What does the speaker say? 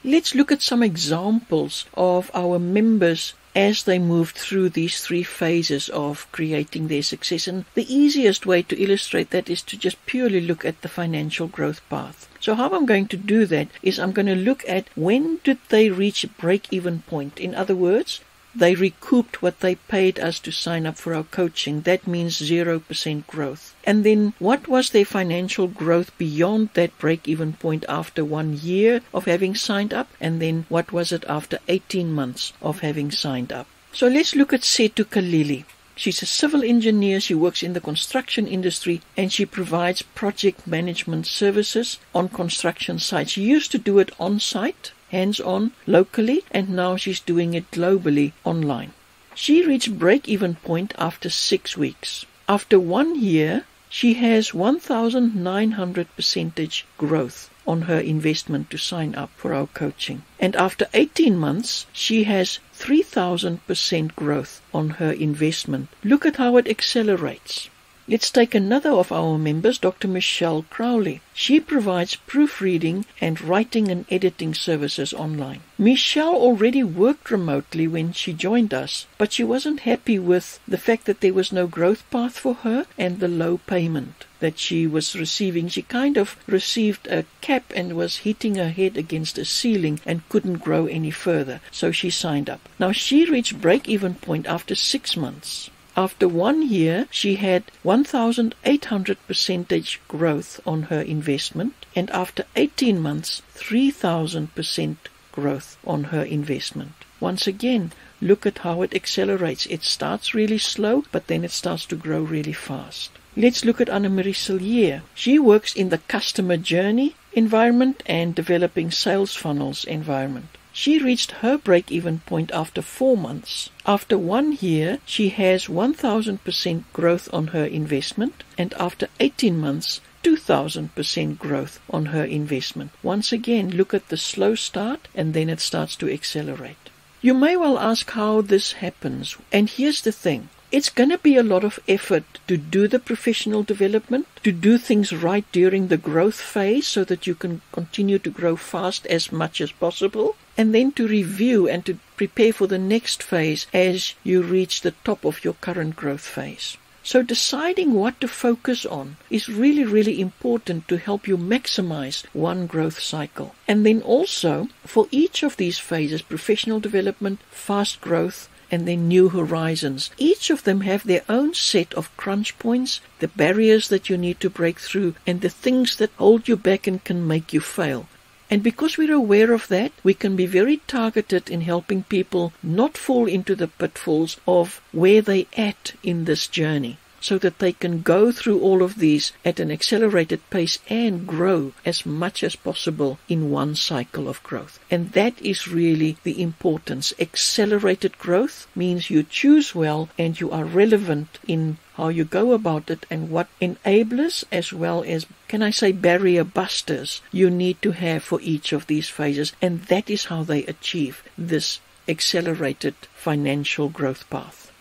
Let's look at some examples of our members as they moved through these 3 phases of creating their success. And the easiest way to illustrate that is to just purely look at the financial growth path. So how I'm going to do that is I'm going to look at when did they reach a break-even point. In other words, they recouped what they paid us to sign up for our coaching. That means 0% growth. And then what was their financial growth beyond that break-even point after 1 year of having signed up? And then what was it after 18 months of having signed up? So let's look at Sethu Kalili. She's a civil engineer. She works in the construction industry and she provides project management services on construction sites. She used to do it on-site, hands-on, locally, and now she's doing it globally online. She reached break-even point after 6 weeks. After 1 year, she has 1,900% growth on her investment to sign up for our coaching. And after 18 months, she has 3,000% growth on her investment. Look at how it accelerates. Let's take another of our members, Dr. Michelle Crowley. She provides proofreading and writing and editing services online. Michelle already worked remotely when she joined us, but she wasn't happy with the fact that there was no growth path for her and the low payment that she was receiving. She kind of received a cap and was hitting her head against a ceiling and couldn't grow any further, so she signed up. Now she reached break-even point after 6 months. After 1 year, she had 1,800% growth on her investment, and after 18 months, 3,000% growth on her investment. Once again, look at how it accelerates. It starts really slow, but then it starts to grow really fast. Let's look at Annemarie Cilliers. She works in the customer journey environment and developing sales funnels environment. She reached her break-even point after 4 months. After 1 year, she has 1,000% growth on her investment, and after 18 months, 2,000% growth on her investment. Once again, look at the slow start, and then it starts to accelerate. You may well ask how this happens, and here's the thing. It's going to be a lot of effort to do the professional development, to do things right during the growth phase so that you can continue to grow fast as much as possible, and then to review and to prepare for the next phase as you reach the top of your current growth phase. So deciding what to focus on is really, really important to help you maximize one growth cycle. And then also, for each of these phases, professional development, fast growth, and then new horizons, each of them have their own set of crunch points, the barriers that you need to break through, and the things that hold you back and can make you fail. And because we're aware of that, we can be very targeted in helping people not fall into the pitfalls of where they're at in this journey, so that they can go through all of these at an accelerated pace and grow as much as possible in one cycle of growth. And that is really the importance. Accelerated growth means you choose well and you are relevant in how you go about it and what enablers as well as, can I say, barrier busters you need to have for each of these phases. And that is how they achieve this accelerated financial growth path.